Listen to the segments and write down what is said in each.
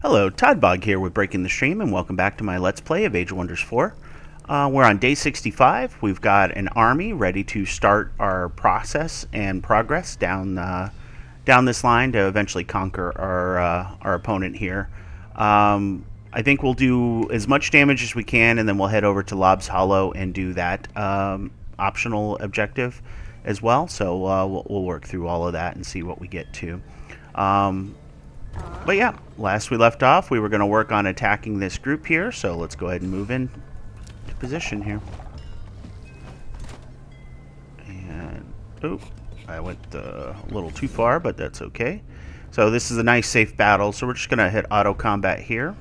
Hello, Toddbog here with Breaking the Stream, and welcome back to my Let's Play of Age of Wonders 4. We're on day 65. We've got an army ready to start our process and progress down this line to eventually conquer our opponent here. I think we'll do as much damage as we can, and then we'll head over to Lob's Hollow and do that optional objective as well. So we'll work through all of that and see what we get to. But yeah, last we left off, we were going to work on attacking this group here, so let's go ahead and move in to position here. And, oh, I went a little too far, but that's okay. So this is a nice safe battle, so we're just going to hit auto combat here.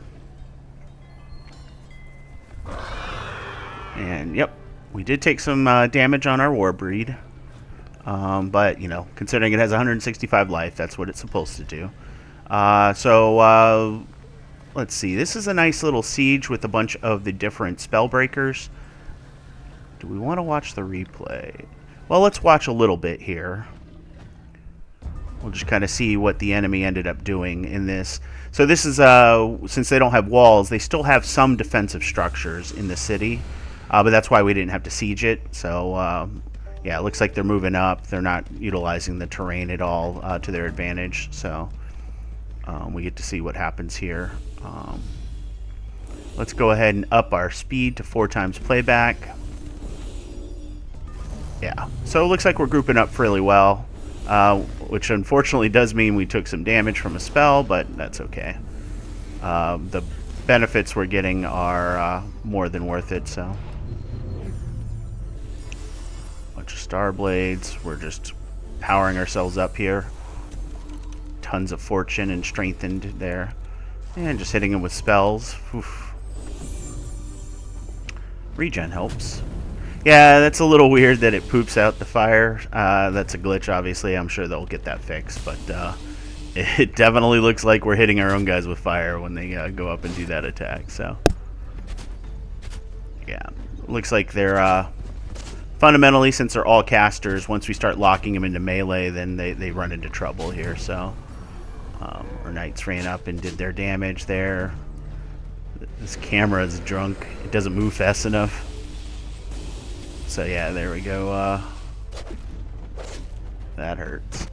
And yep, we did take some damage on our Warbreed. But, you know, considering it has 165 life, that's what it's supposed to do. So let's see. This is a nice little siege with a bunch of the different spell breakers. Do we want to watch the replay? Well, let's watch a little bit here. We'll just kind of see what the enemy ended up doing in this. So this is, since they don't have walls, they still have some defensive structures in the city. But that's why we didn't have to siege it. So, yeah, it looks like they're moving up. They're not utilizing the terrain at all to their advantage. So we get to see what happens here. Let's go ahead and up our speed to 4 times playback. Yeah, so it looks like we're grouping up fairly well, which unfortunately does mean we took some damage from a spell, but that's okay. The benefits we're getting are more than worth it, so. Bunch of star blades. We're just powering ourselves up here. Tons of fortune and strengthened there. And just hitting him with spells. Oof. Regen helps. Yeah, that's a little weird that it poops out the fire. That's a glitch, obviously. I'm sure they'll get that fixed. But it definitely looks like we're hitting our own guys with fire when they go up and do that attack. So, yeah. Looks like they're... fundamentally, since they're all casters, once we start locking them into melee, then they run into trouble here. So our knights ran up and did their damage there. This camera is drunk. It doesn't move fast enough. So yeah, there we go. That hurts.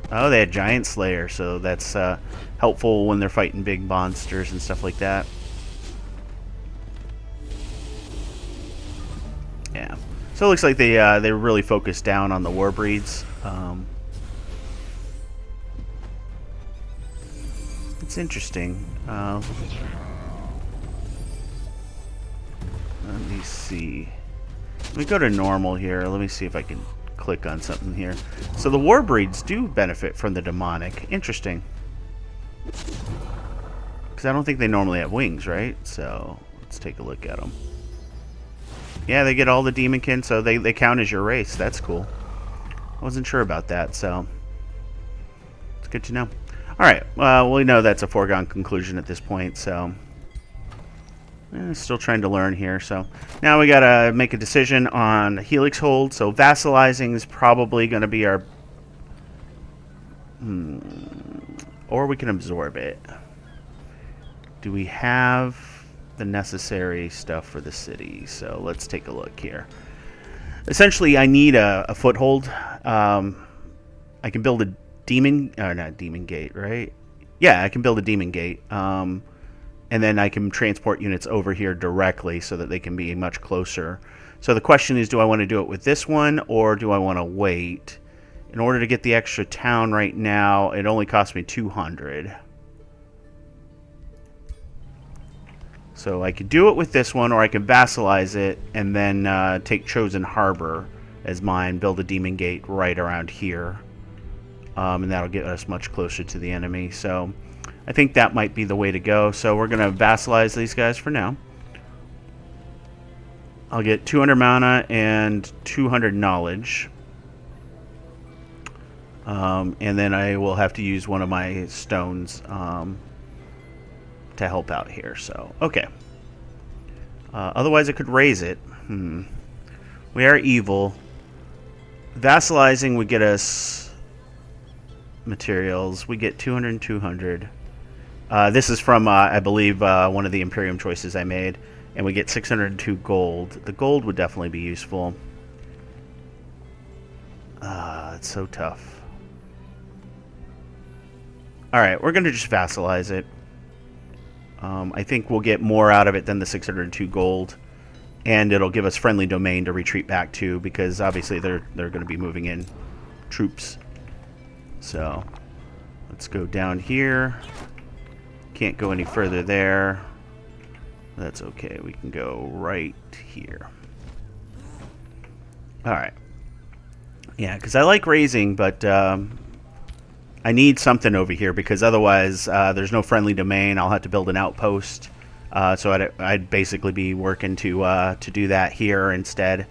Oh, they had Giant Slayer, so that's helpful when they're fighting big monsters and stuff like that. Yeah. So it looks like they really focused down on the Warbreeds. It's interesting. Let me see. Let me go to normal here. Let me see if I can click on something here. So the Warbreeds do benefit from the demonic. Interesting. Because I don't think they normally have wings, right? So let's take a look at them. Yeah, they get all the demonkin, so they count as your race. That's cool. I wasn't sure about that, so it's good to know. Alright, well, we know that's a foregone conclusion at this point, so still trying to learn here. So now we gotta make a decision on Helix Hold. So vassalizing is probably going to be our... or we can absorb it. Do we have the necessary stuff for the city? So let's take a look here. Essentially, I need a foothold. I can build a demon, or not demon gate, right? Yeah, I can build a demon gate. And then I can transport units over here directly so that they can be much closer. So the question is, do I want to do it with this one, or do I want to wait? In order to get the extra town right now, it only costs me 200. So I could do it with this one, or I can vassalize it and then take Chosen Harbor as mine, build a demon gate right around here. And that'll get us much closer to the enemy. So I think that might be the way to go. So we're going to vassalize these guys for now. I'll get 200 mana and 200 knowledge. And then I will have to use one of my stones to help out here. So, okay. Otherwise, I could raise it. We are evil. Vassalizing would get us materials. We get 200 and 200. This is from, I believe, one of the Imperium choices I made. And we get 602 gold. The gold would definitely be useful. It's so tough. Alright, we're going to just vassalize it. I think we'll get more out of it than the 602 gold. And it'll give us friendly domain to retreat back to, because obviously they're going to be moving in troops. So, let's go down here. Can't go any further there. That's okay. We can go right here. Alright. Yeah, because I like raising, but I need something over here, because otherwise there's no friendly domain. I'll have to build an outpost. So I'd basically be working to do that here instead.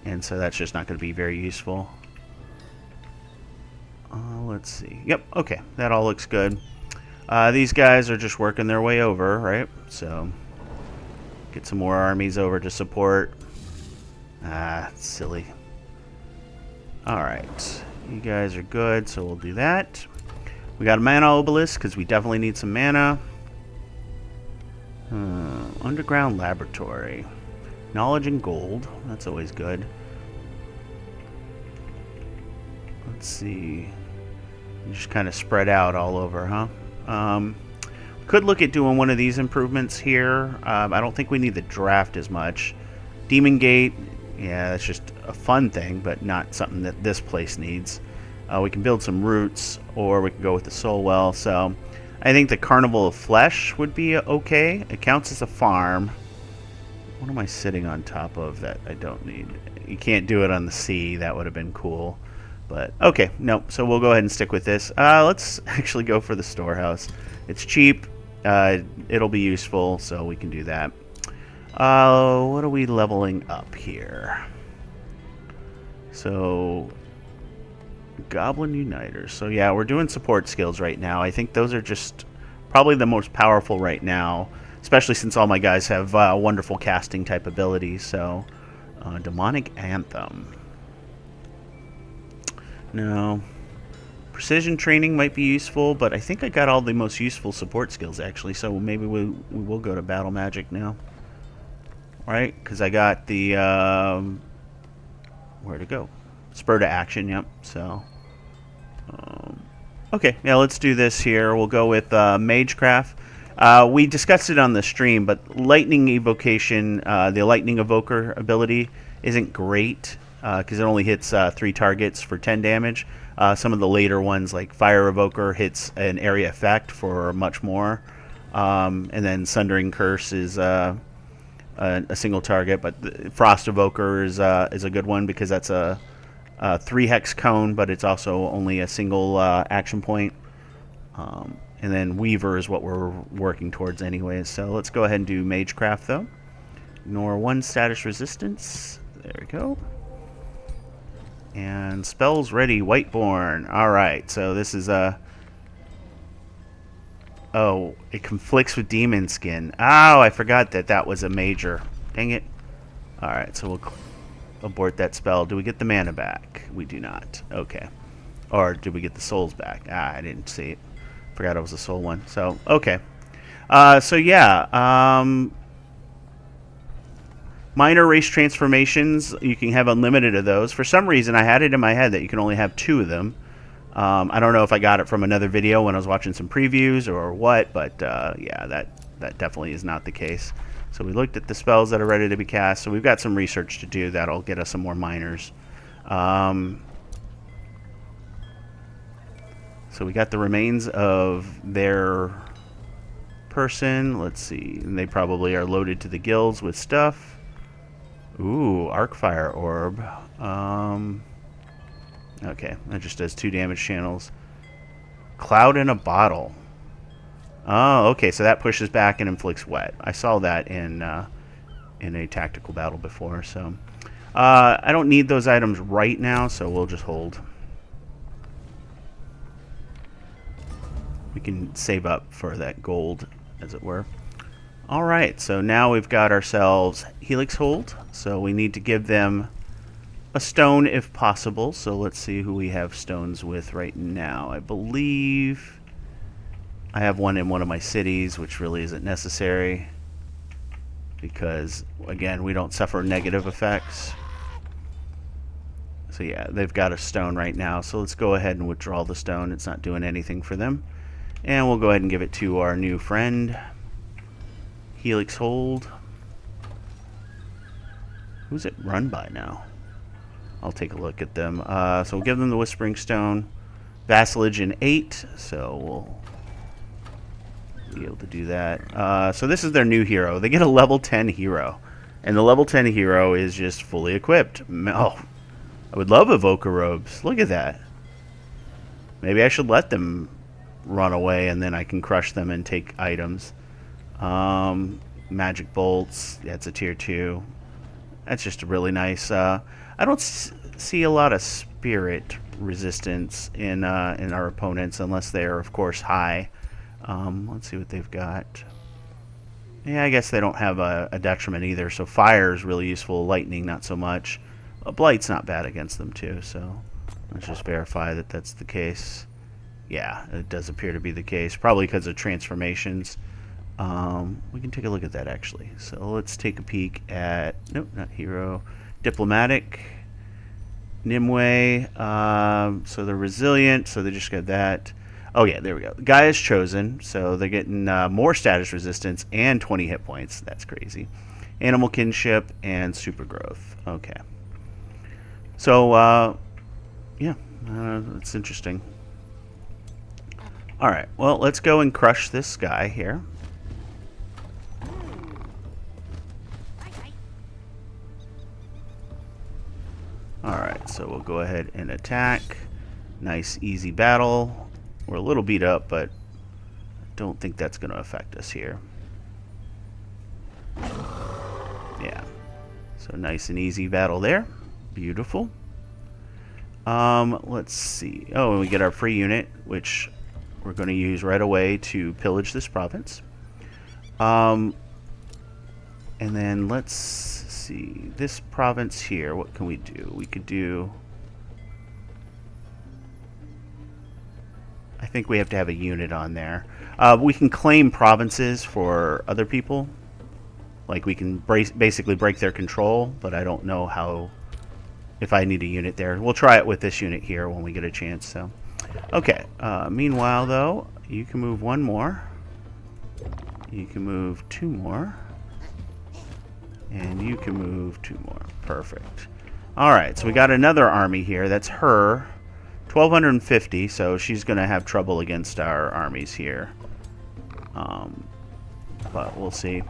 And so that's just not going to be very useful. Let's see. Yep, okay. That all looks good. These guys are just working their way over, right? So get some more armies over to support. Silly. Alright. You guys are good, so we'll do that. We got a mana obelisk, because we definitely need some mana. Underground laboratory. Knowledge and gold. That's always good. Let's see. Just kind of spread out all over, huh? Could look at doing one of these improvements here. I don't think we need the draft as much. Demon Gate, yeah, that's just a fun thing, but not something that this place needs. We can build some roots, or we can go with the soul well. So I think the Carnival of Flesh would be okay. It counts as a farm. What am I sitting on top of that I don't need? You can't do it on the sea. That would have been cool. But, okay, no. So we'll go ahead and stick with this. Let's actually go for the storehouse. It's cheap. It'll be useful, so we can do that. What are we leveling up here? So, Goblin Uniters. So, yeah, we're doing support skills right now. I think those are just probably the most powerful right now, especially since all my guys have wonderful casting type abilities. So, Demonic Anthem. No. Precision training might be useful, but I think I got all the most useful support skills, actually. So maybe we will go to Battle Magic now. Right? Because I got the... where to go? Spur to action, yep. So... okay, yeah, let's do this here. We'll go with Magecraft. We discussed it on the stream, but Lightning Evocation, the Lightning Evoker ability, isn't great. Because it only hits 3 targets for 10 damage. Some of the later ones, like Fire Evoker, hits an area effect for much more. And then Sundering Curse is a single target. But Frost Evoker is a good one, because that's a 3-hex cone, but it's also only a single action point. And then Weaver is what we're working towards anyways. So let's go ahead and do Magecraft, though. Ignore 1 status resistance. There we go. And spells ready, Whiteborn. Alright, so this is a... Oh, it conflicts with Demon Skin. Oh, I forgot that that was a major. Dang it. Alright, so we'll abort that spell. Do we get the mana back? We do not. Okay. Or did we get the souls back? I didn't see it. Forgot it was a soul one. So, okay. So, yeah. Minor race transformations, you can have unlimited of those. For some reason, I had it in my head that you can only have 2 of them. I don't know if I got it from another video when I was watching some previews or what, but yeah, that definitely is not the case. So we looked at the spells that are ready to be cast, so we've got some research to do. That'll get us some more minors. So we got the remains of their person. Let's see. And they probably are loaded to the gills with stuff. Ooh, Arcfire Orb. Okay, that just does 2 damage channels. Cloud in a Bottle. Oh, okay, so that pushes back and inflicts wet. I saw that in a tactical battle before, so... I don't need those items right now, so we'll just hold. We can save up for that gold, as it were. Alright, so now we've got ourselves Helix Hold, so we need to give them a stone if possible. So let's see who we have stones with right now. I believe I have one in one of my cities, which really isn't necessary because, again, we don't suffer negative effects. So yeah, they've got a stone right now, so let's go ahead and withdraw the stone. It's not doing anything for them. And we'll go ahead and give it to our new friend, Helix Hold. Who's it run by now? I'll take a look at them. So we'll give them the Whispering Stone. Vassalage in 8, so we'll be able to do that. So this is their new hero. They get a level 10 hero. And the level 10 hero is just fully equipped. Oh, I would love Evoker Robes. Look at that. Maybe I should let them run away and then I can crush them and take items. Magic Bolts. Yeah, it's a tier 2. That's just really nice. I don't see a lot of spirit resistance in our opponents unless they're, of course, high. Let's see what they've got. Yeah, I guess they don't have a detriment either, so fire is really useful. Lightning, not so much. Blight's not bad against them, too, so let's just verify that that's the case. Yeah, it does appear to be the case, probably because of transformations. We can take a look at that, actually. So let's take a peek at... Nope, not hero. Diplomatic. Nimue. So they're resilient, so they just got that. Oh, yeah, there we go. Guy is chosen, so they're getting more status resistance and 20 hit points. That's crazy. Animal kinship and super growth. Okay. So, yeah, that's interesting. All right, well, let's go and crush this guy here. Alright, so we'll go ahead and attack. Nice, easy battle. We're a little beat up, but I don't think that's going to affect us here. Yeah. So nice and easy battle there. Beautiful. Let's see. Oh, and we get our free unit, which we're going to use right away to pillage this province. And then let's see. This province here, what can we do? We could do... I think we have to have a unit on there. We can claim provinces for other people. Like, we can basically break their control, but I don't know how... if I need a unit there. We'll try it with this unit here when we get a chance, so... Okay, meanwhile, though, you can move one more. You can move two more. And you can move two more. Perfect. Alright, so we got another army here. That's her. 1,250, so she's going to have trouble against our armies here. But we'll see.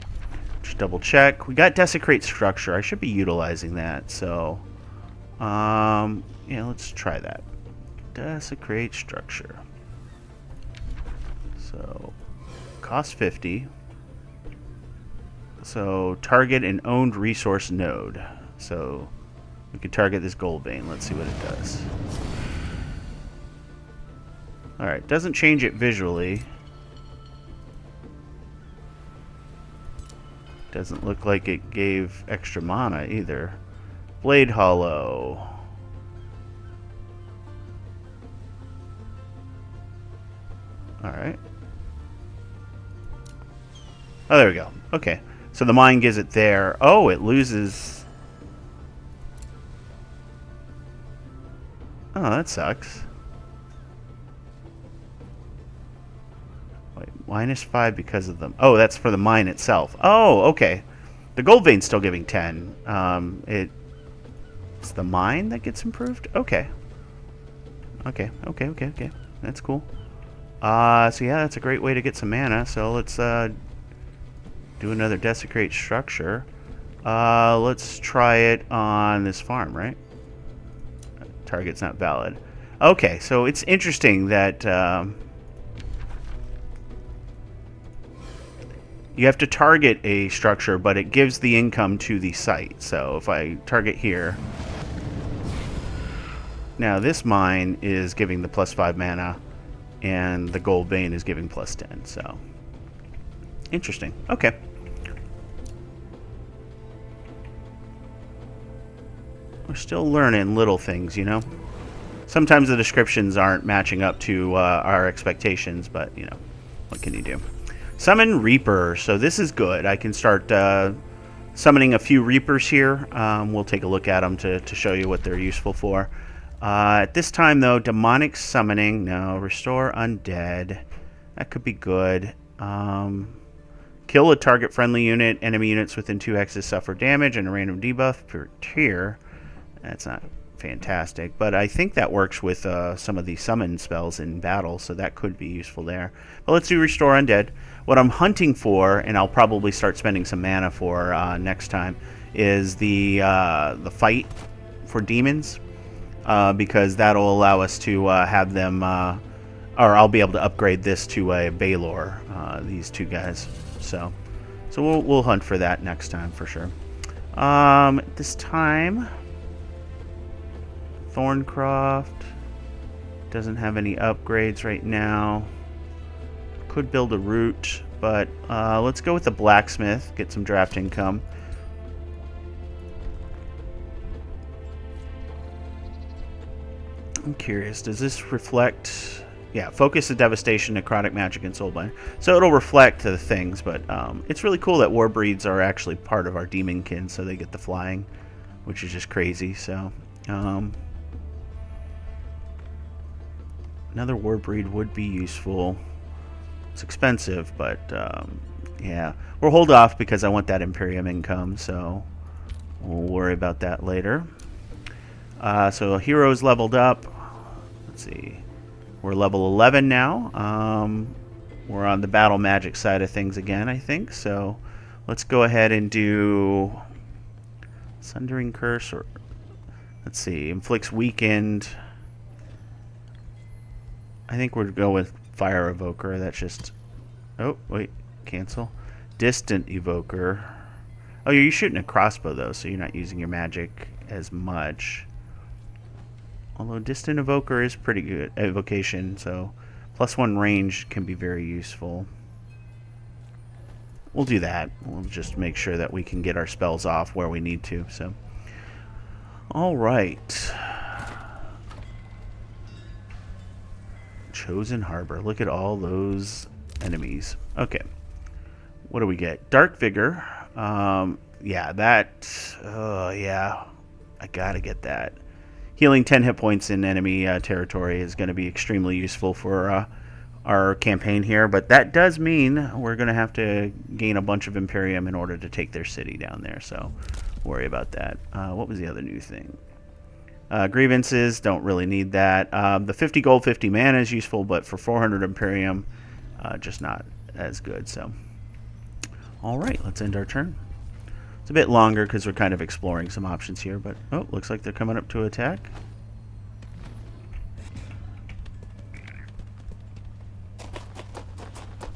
Just double check. We got Desecrate Structure. I should be utilizing that, so... yeah, let's try that. Desecrate Structure. So, cost 50. So, target an owned resource node. So, we can target this gold vein. Let's see what it does. Alright, doesn't change it visually. Doesn't look like it gave extra mana either. Blade Hollow. Alright. Oh, there we go. Okay. So the mine gives it there. Oh, it loses... Oh, that sucks. Wait, -5 because of them. Oh, that's for the mine itself. Oh, okay. The gold vein's still giving 10. It's the mine that gets improved? Okay. Okay. That's cool. So yeah, that's a great way to get some mana. So let's do another Desecrate Structure. Let's try it on this farm, right? Target's not valid. Okay, so it's interesting that you have to target a structure, but it gives the income to the site. So if I target here... Now this mine is giving the +5 mana, and the gold vein is giving +10, so... Interesting. Okay. We're still learning little things, you know? Sometimes the descriptions aren't matching up to our expectations, but, you know, What can you do? Summon Reaper. So this is good. I can start summoning a few Reapers here. We'll take a look at them to show you what they're useful for. At this time, though, demonic summoning. No, restore undead. That could be good. Kill a target friendly unit. Enemy units within 2 hexes suffer damage and a random debuff per tier. That's not fantastic, but I think that works with some of the summon spells in battle, so that could be useful there. But let's do restore undead. What I'm hunting for, and I'll probably start spending some mana for next time, is the fight for demons, because that'll allow us to have them, or I'll be able to upgrade this to a Baylor, these two guys. So we'll hunt for that next time for sure. At this time, Thorncroft doesn't have any upgrades right now. Could build a route, but let's go with the blacksmith, get some draft income. I'm curious, does this reflect... Yeah, focus of devastation, necrotic magic, and soulbind. So it'll reflect the things, but it's really cool that warbreeds are actually part of our demonkin, so they get the flying, which is just crazy. So another warbreed would be useful. It's expensive, but yeah, we'll hold off because I want that Imperium income, so we'll worry about that later. So heroes leveled up. Let's see. We're level 11 now. We're on the battle magic side of things again, I think. So let's go ahead and do Sundering Curse, or let's see, inflicts weakened. I think we'll go with Fire Evoker. That's just... Oh, wait. Cancel. Distant Evoker. Oh, you're shooting a crossbow, though, so you're not using your magic as much. Although Distant Evoker is pretty good. Evocation, so +1 range can be very useful. We'll do that. We'll just make sure that we can get our spells off where we need to. So, all right. Chosen Harbor. Look at all those enemies. Okay. What do we get? Dark Vigor. Yeah, that... yeah. I gotta get that. Healing 10 hit points in enemy territory is going to be extremely useful for our campaign here, but that does mean we're going to have to gain a bunch of Imperium in order to take their city down there, so worry about that. What was the other new thing? Grievances, don't really need that. The 50 gold, 50 mana is useful, but for 400 Imperium, just not as good. So, all right, let's end our turn. It's a bit longer because we're kind of exploring some options here, but oh, looks like they're coming up to attack.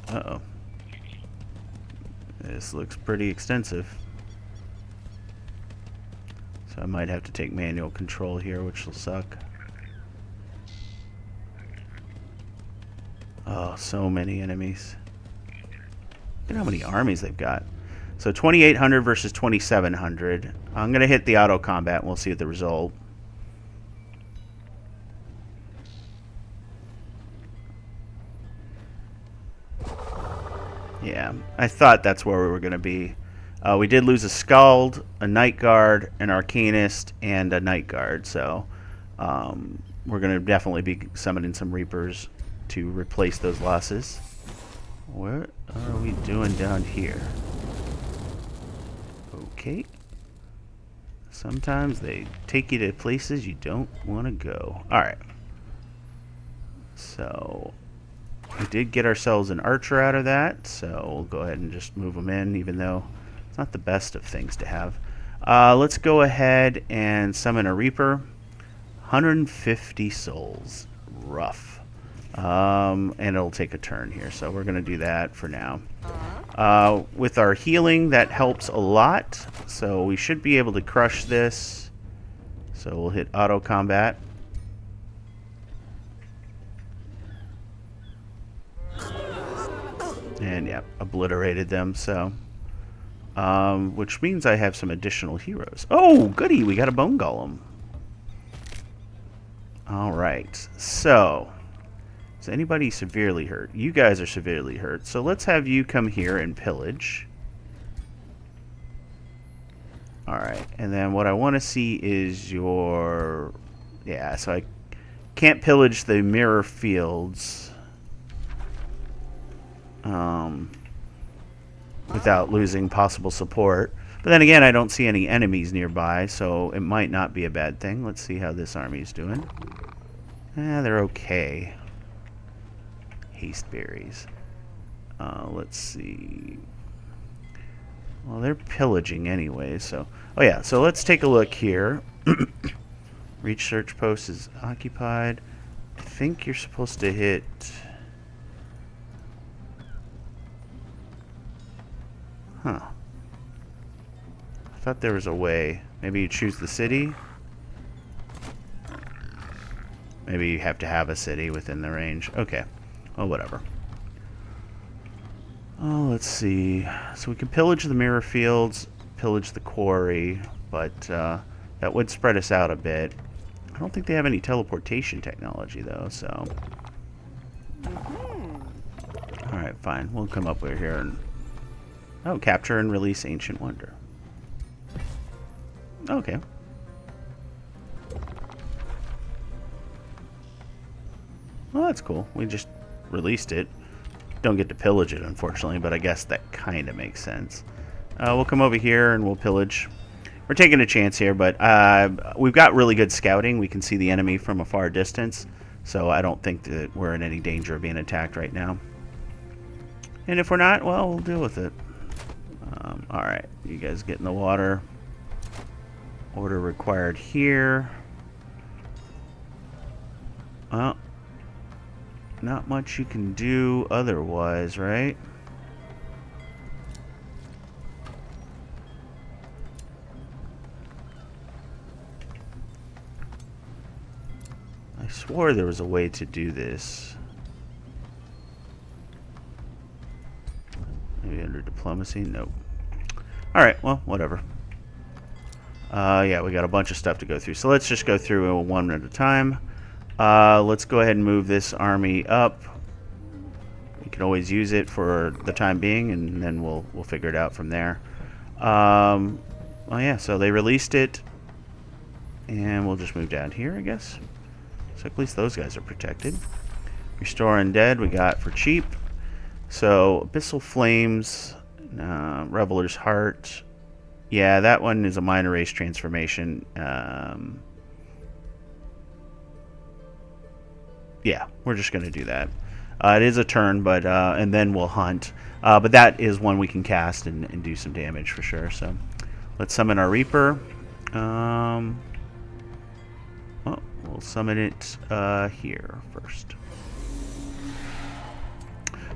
Uh-oh. This looks pretty extensive. So I might have to take manual control here, which will suck. Oh, so many enemies. Look at how many armies they've got. So 2,800 versus 2,700. I'm going to hit the auto combat and we'll see the result. Yeah, I thought that's where we were going to be. We did lose a Skald, a Night Guard, an Arcanist, and a Night Guard. So we're going to definitely be summoning some Reapers to replace those losses. What are we doing down here? Okay. Sometimes they take you to places you don't want to go. Alright. So, we did get ourselves an archer out of that, so we'll go ahead and just move them in, even though it's not the best of things to have. Let's go ahead and summon a Reaper. 150 souls. Rough. And it'll take a turn here, so we're going to do that for now. With our healing, that helps a lot, so we should be able to crush this. So we'll hit auto combat. And yeah, obliterated them, so which means I have some additional heroes. Oh, goody, we got a bone golem. Alright, so Is anybody severely hurt? You guys are severely hurt. So let's have you come here and pillage. Alright, and then what I want to see is your... Yeah, so I can't pillage the mirror fields without losing possible support. But then again, I don't see any enemies nearby, so it might not be a bad thing. Let's see how this army's doing. They're okay. Haste berries. Let's see... Well, they're pillaging anyway, so... Oh, yeah, so let's take a look here. Reach search post is occupied. I think you're supposed to hit... Huh. I thought there was a way. Maybe you choose the city? Maybe you have to have a city within the range. Okay. Well, whatever. Oh, let's see. So we can pillage the mirror fields, pillage the quarry, but that would spread us out a bit. I don't think they have any teleportation technology, though, so... Alright, fine. We'll come up over here and... Oh, capture and release Ancient Wonder. Okay. Well, that's cool. We just released it. Don't get to pillage it, unfortunately, but I guess that kind of makes sense. We'll come over here and we'll pillage. We're taking a chance here, but we've got really good scouting. We can see the enemy from a far distance, so I don't think that we're in any danger of being attacked right now. And if we're not, well, we'll deal with it. Alright, you guys get in the water. Order required here. Well, not much you can do otherwise, right? I swore there was a way to do this. Maybe under diplomacy? Nope. Alright, well, whatever. Yeah, we got a bunch of stuff to go through. So let's just go through one at a time. Let's go ahead and move this army up. We can always use it for the time being, and then we'll figure it out from there. Oh yeah, so they released it, and we'll just move down here, I guess. So at least those guys are protected. Restore Undead we got for cheap. So Abyssal Flames, Reveler's Heart. Yeah, that one is a minor race transformation. Yeah, we're just going to do that. It is a turn, but and then we'll hunt. But that is one we can cast and do some damage for sure. So let's summon our Reaper. Well, we'll summon it here first.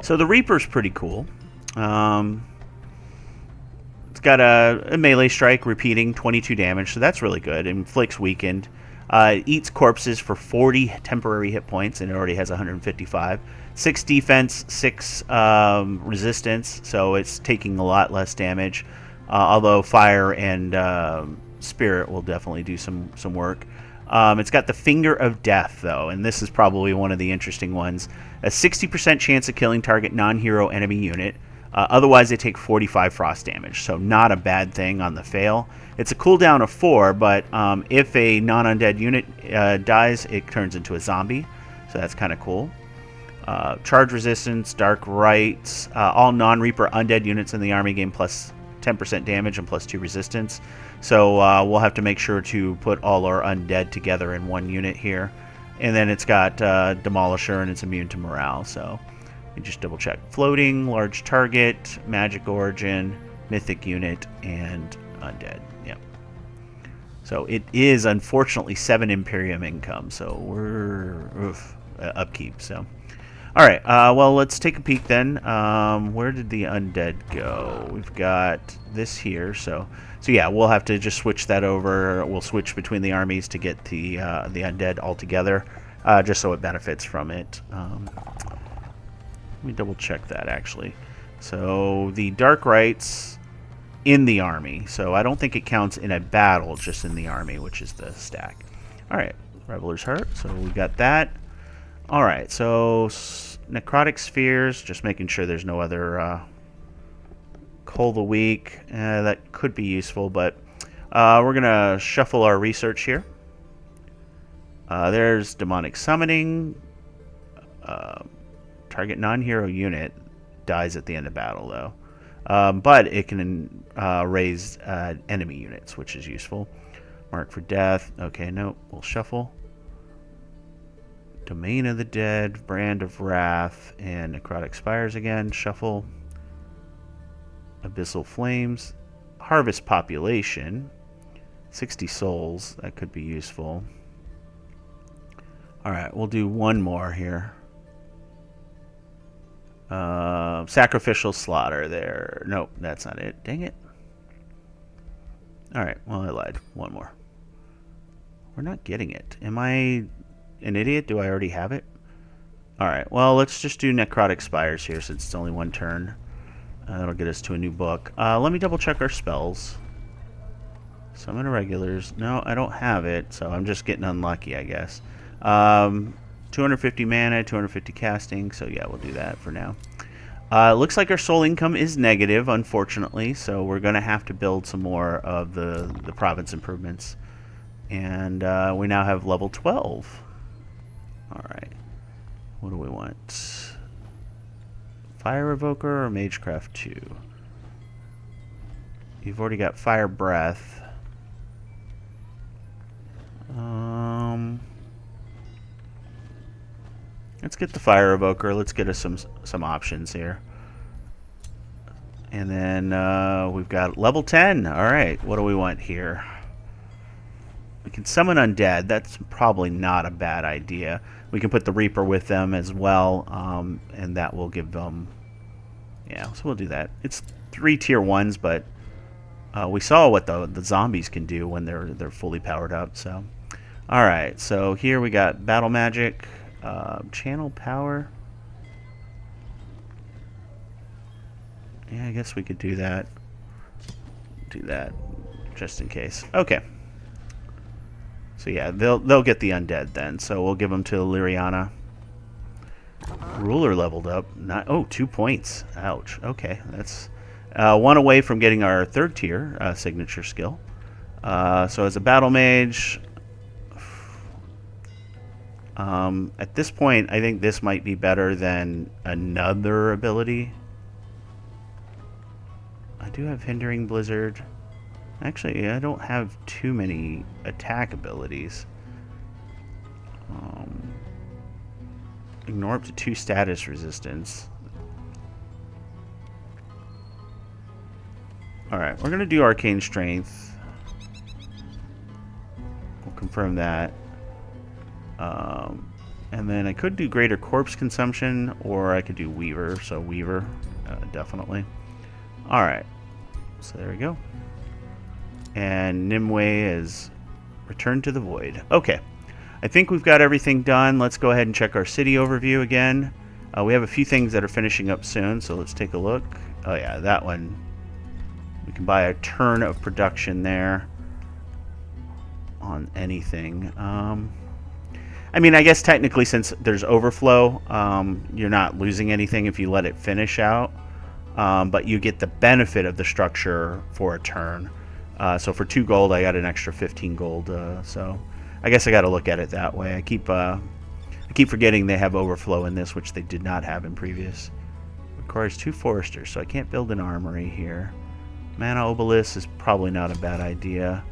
So the Reaper's pretty cool. It's got a melee strike repeating 22 damage, so that's really good. Inflicts weakened. It eats corpses for 40 temporary hit points, and it already has 155. 6 defense, 6 resistance, so it's taking a lot less damage. Although fire and spirit will definitely do some work. It's got the Finger of Death, though, and this is probably one of the interesting ones. A 60% chance of killing target non-hero enemy unit. Otherwise, they take 45 frost damage, so not a bad thing on the fail. It's a cooldown of 4, but if a non-undead unit dies, it turns into a zombie, so that's kind of cool. Charge resistance, dark rights, all non-reaper undead units in the army gain plus 10% damage and plus 2 resistance. So we'll have to make sure to put all our undead together in one unit here. And then it's got Demolisher, and it's immune to morale, so... You just double check. Floating, large target, magic origin, mythic unit, and undead. Yep. So it is unfortunately 7 Imperium income, so we're upkeep. So, all right. Well, let's take a peek then. Where did the undead go? We've got this here. So yeah, we'll have to just switch that over. We'll switch between the armies to get the undead all together, just so it benefits from it. Let me double check that, actually. So the Dark Rights in the army. So I don't think it counts in a battle, just in the army, which is the stack. All right, Reveler's Heart. So we got that. Alright, so necrotic spheres, just making sure there's no other Coal the Weak. That could be useful, but we're going to shuffle our research here. There's demonic summoning. Target non-hero unit dies at the end of battle, though. But it can raise enemy units, which is useful. Mark for death. Okay, nope. We'll shuffle. Domain of the Dead, Brand of Wrath, and Necrotic Spires again. Shuffle. Abyssal Flames. Harvest Population. 60 souls. That could be useful. Alright, we'll do one more here. Sacrificial Slaughter there. Nope, that's not it. Dang it. Alright, well, I lied. One more. We're not getting it. Am I an idiot? Do I already have it? Alright, well, let's just do Necrotic Spires here since it's only one turn. That'll get us to a new book. Let me double check our spells. Summon Irregulars. No, I don't have it, so I'm just getting unlucky, I guess. 250 mana, 250 casting, so yeah, we'll do that for now. Looks like our soul income is negative, unfortunately, so we're going to have to build some more of the province improvements. And we now have level 12. Alright. What do we want? Fire Evoker or Magecraft 2? You've already got Fire Breath. Let's get the Fire Evoker. Let's get us some options here. And then we've got level 10. Alright, what do we want here? We can summon undead. That's probably not a bad idea. We can put the Reaper with them as well, and that will give them... Yeah, so we'll do that. It's 3 tier 1s, but we saw what the zombies can do when they're fully powered up. So, alright, so here we got Battle Magic, Channel Power. Yeah, I guess we could do that. Do that, just in case. Okay. So yeah, they'll get the undead then. So we'll give them to Liriana. Ruler leveled up. Oh, 2 points. Ouch. Okay, that's one away from getting our 3rd tier signature skill. So as a battle mage, at this point, I think this might be better than another ability. I do have Hindering Blizzard. Actually, I don't have too many attack abilities. Ignore up to 2 status resistance. Alright, we're going to do Arcane Strength. We'll confirm that. And then I could do Greater Corpse Consumption, or I could do Weaver. So Weaver, definitely. Alright, so there we go. And Nimue is returned to the void. Okay, I think we've got everything done. Let's go ahead and check our city overview again. We have a few things that are finishing up soon, so let's take a look. Oh yeah, that one. We can buy a turn of production there on anything. I mean, I guess technically since there's overflow, you're not losing anything if you let it finish out. But you get the benefit of the structure for a turn. So for 2 gold, I got an extra 15 gold. So I guess I got to look at it that way. I keep forgetting they have overflow in this, which they did not have in previous. Requires 2 foresters, so I can't build an armory here. Mana obelisk is probably not a bad idea.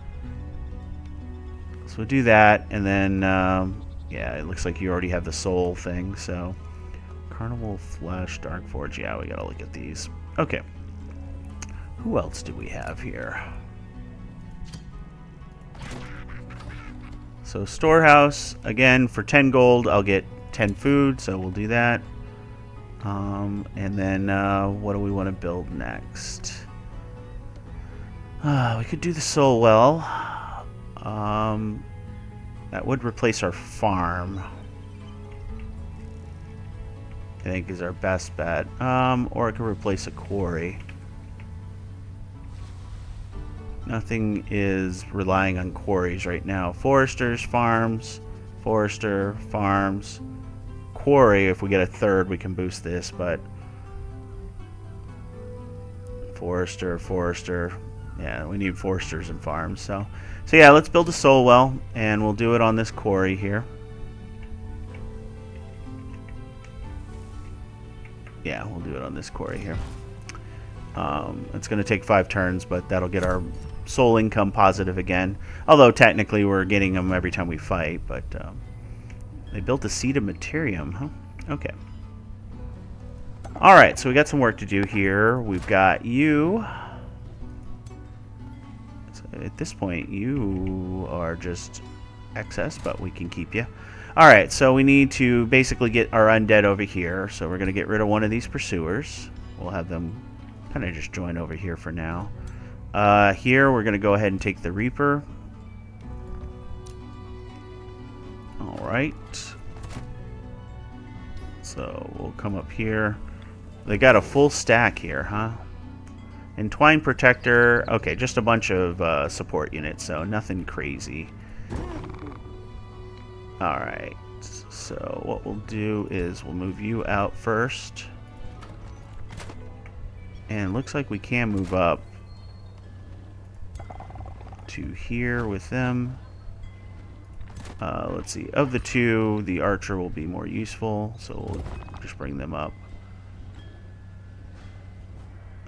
So we'll do that, and then yeah, it looks like you already have the soul thing. So Carnival Flesh, Dark Forge. Yeah, we got to look at these. Okay. Who else do we have here? So storehouse, again, for 10 gold, I'll get 10 food, so we'll do that. And then what do we want to build next? We could do the soul well. That would replace our farm. I think is our best bet. Or it could replace a quarry. Nothing is relying on quarries right now. Foresters, farms, forester, farms, quarry. If we get a third, we can boost this, but forester. Yeah, we need foresters and farms. So yeah, let's build a soul well, and we'll do it on this quarry here. Yeah, we'll do it on this quarry here. It's going to take 5 turns, but that'll get our soul income positive again. Although technically we're getting them every time we fight, but they built a seed of materium, huh? Okay. Alright, so we got some work to do here. We've got you. So at this point, you are just excess, but we can keep you. Alright, so we need to basically get our undead over here. So we're going to get rid of one of these pursuers. We'll have them kind of just join over here for now. Here, we're going to go ahead and take the Reaper. Alright. So we'll come up here. They got a full stack here, huh? Entwined Protector. Okay, just a bunch of support units, so nothing crazy. Alright, so what we'll do is we'll move you out first. And looks like we can move up to here with them. Let's see, of the two, the archer will be more useful, so we'll just bring them up.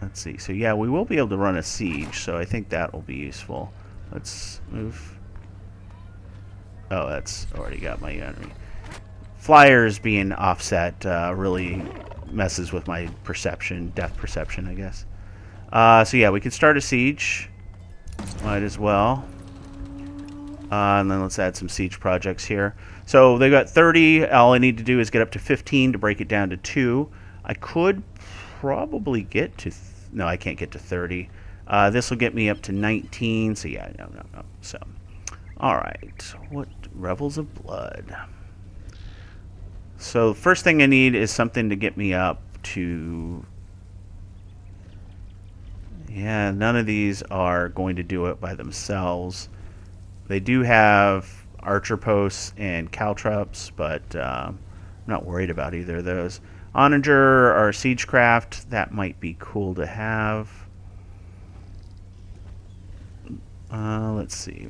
Let's see, so yeah, we will be able to run a siege, so I think that will be useful. Let's move. Oh, that's already got my enemy. Flyers being offset really messes with my perception, depth perception, I guess. So yeah, we can start a siege. Might as well. And then let's add some siege projects here. So they've got 30. All I need to do is get up to 15 to break it down to 2. I could probably get to... no, I can't get to 30. This will get me up to 19. So yeah, no. So, alright. What? Revels of Blood. So first thing I need is something to get me up to... yeah, none of these are going to do it by themselves. They do have archer posts and caltrops, but I'm not worried about either of those. Onager or Siegecraft, that might be cool to have. Let's see.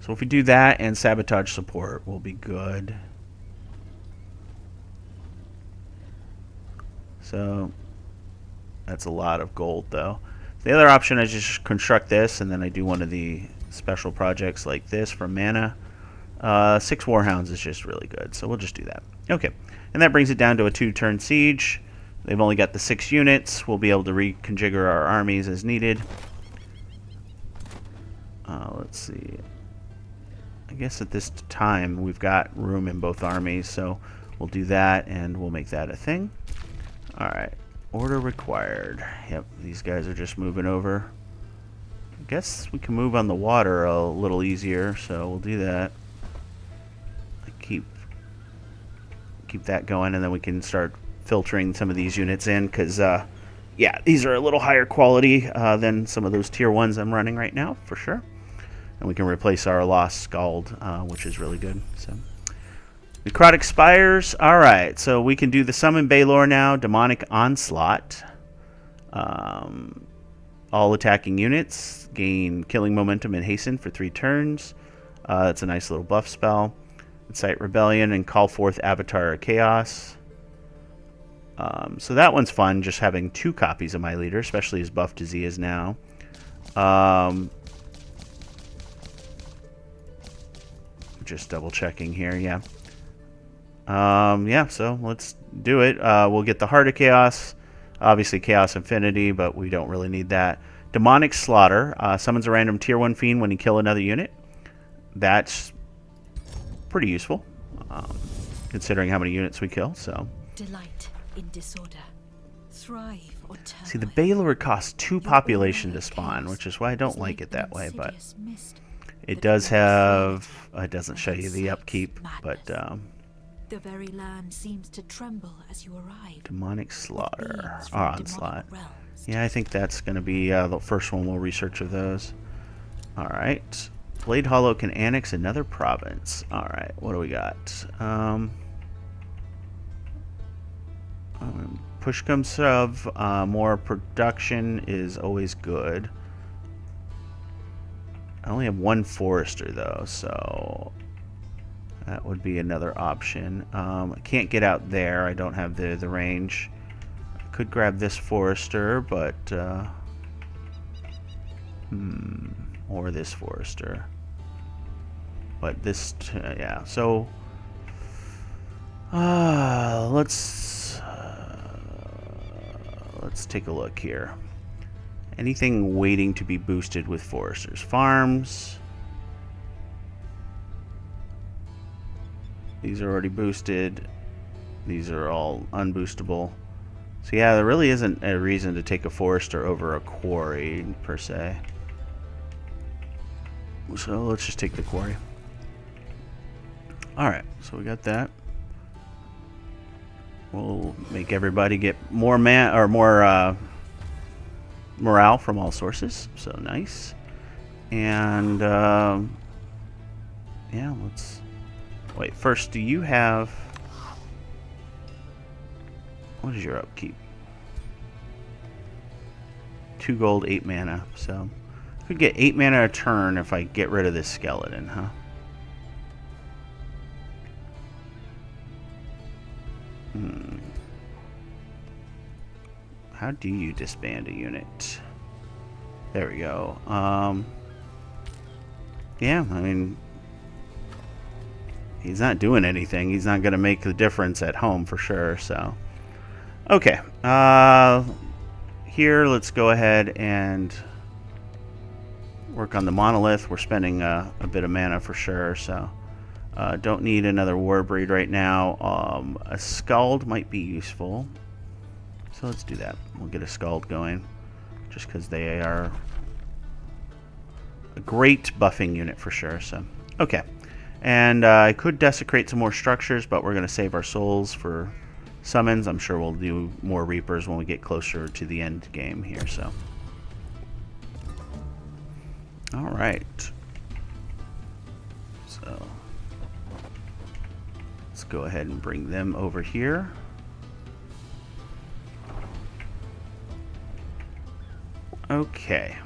So if we do that and sabotage support, we'll be good. So that's a lot of gold, though. The other option is just construct this, and then I do one of the special projects like this for mana. 6 Warhounds is just really good, so we'll just do that. Okay, and that brings it down to a 2-turn siege. They've only got the 6 units. We'll be able to reconfigure our armies as needed. Let's see. I guess at this time we've got room in both armies, so we'll do that, and we'll make that a thing. Alright. Order required. Yep, these guys are just moving over. I guess we can move on the water a little easier, so we'll do that. Keep that going, and then we can start filtering some of these units in, because, yeah, these are a little higher quality than some of those tier 1s I'm running right now, for sure. And we can replace our Lost Scald, which is really good. So, Necrotic Spires. Alright, so we can do the Summon Balor now. Demonic Onslaught. All attacking units gain killing momentum and hasten for 3 turns. That's a nice little buff spell. Incite Rebellion and call forth Avatar of Chaos. So that one's fun, just having 2 copies of my leader, especially as buffed as he is now. Just double checking here, yeah. Yeah, so let's do it. We'll get the Heart of Chaos, obviously Chaos Infinity, but we don't really need that. Demonic Slaughter summons a random tier 1 fiend when you kill another unit. That's pretty useful, considering how many units we kill. So delight in disorder, thrive or turn. See, the Balor costs 2 population to spawn, which is why I don't like it that way, but it does have... it doesn't show you the upkeep, but... the very land seems to tremble as you arrive. Demonic Slaughter. Onslaught. Yeah, I think that's going to be the first one we'll research of those. Alright. Blade Hollow can annex another province. Alright, what do we got? Push comes shove, more production is always good. I only have one forester though, so that would be another option. I can't get out there. I don't have the range. I could grab this forester, but or this forester. But this, yeah. So let's take a look here. Anything waiting to be boosted with foresters? Farms. These are already boosted. These are all unboostable. So yeah, there really isn't a reason to take a forester over a quarry per se. So let's just take the quarry. Alright, so we got that. We'll make everybody get more morale from all sources, so nice. And yeah, let's wait. First, do you have, what is your upkeep? 2 gold, 8 mana. So I could get 8 mana a turn if I get rid of this skeleton, huh? How do you disband a unit? There we go. Yeah, I mean, he's not doing anything. He's not going to make the difference at home for sure. So, okay. Here, let's go ahead and work on the monolith. We're spending a bit of mana for sure. So, don't need another war breed right now. A scald might be useful. So let's do that. We'll get a scald going, just because they are a great buffing unit for sure. So, okay. And I could desecrate some more structures, but we're going to save our souls for summons. I'm sure we'll do more Reapers when we get closer to the end game here. So, all right. So let's go ahead and bring them over here. Okay.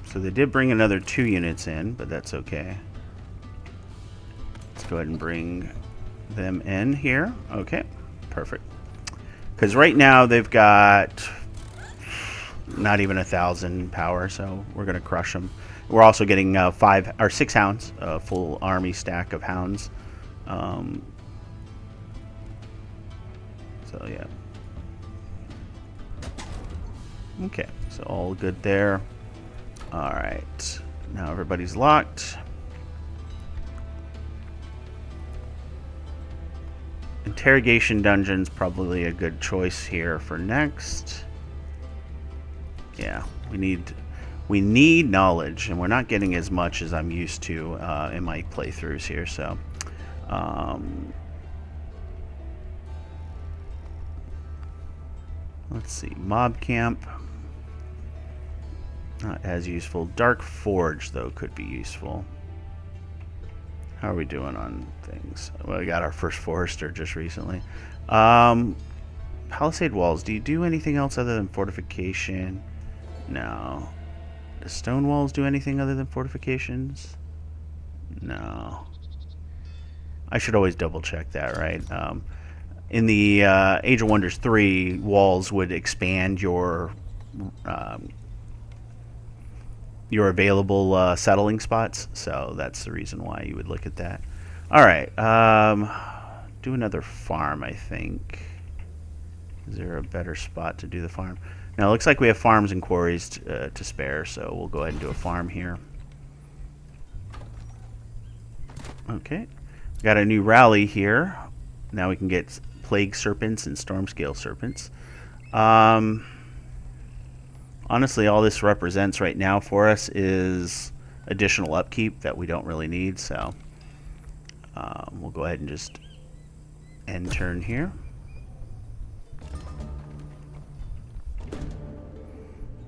So they did bring another 2 units in, but that's okay. Let's go ahead and bring them in here. Okay, perfect. Because right now they've got not even 1,000 power, so we're going to crush them. We're also getting 5 or 6 hounds, a full army stack of hounds. So yeah. Okay, so all good there. Alright, now everybody's locked. Interrogation dungeon's probably a good choice here for next. Yeah, we need knowledge, and we're not getting as much as I'm used to in my playthroughs here, so let's see, mob camp. Not as useful. Dark Forge, though, could be useful. How are we doing on things? Well, we got our first Forester just recently. Palisade walls. Do you do anything else other than fortification? No. Do stone walls do anything other than fortifications? No. I should always double check that, right? In the Age of Wonders 3, walls would expand your available settling spots, so that's the reason why you would look at that. Alright, do another farm, I think. Is there a better spot to do the farm? Now, it looks like we have farms and quarries to spare, so we'll go ahead and do a farm here. Okay, we got a new rally here. Now we can get Plague Serpents and Storm Scale Serpents. Honestly, all this represents right now for us is additional upkeep that we don't really need, so we'll go ahead and just end turn here.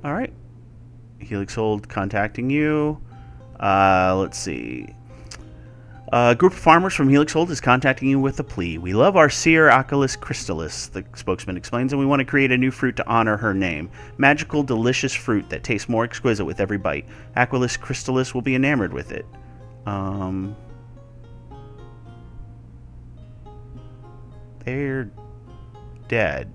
Alright, Helix Hold contacting you. Let's see. A group of farmers from Helix Hold is contacting you with a plea. We love our seer Acalis Crystallis, the spokesman explains, and we want to create a new fruit to honor her name. Magical, delicious fruit that tastes more exquisite with every bite. Acalis Crystallis will be enamored with it. They're dead.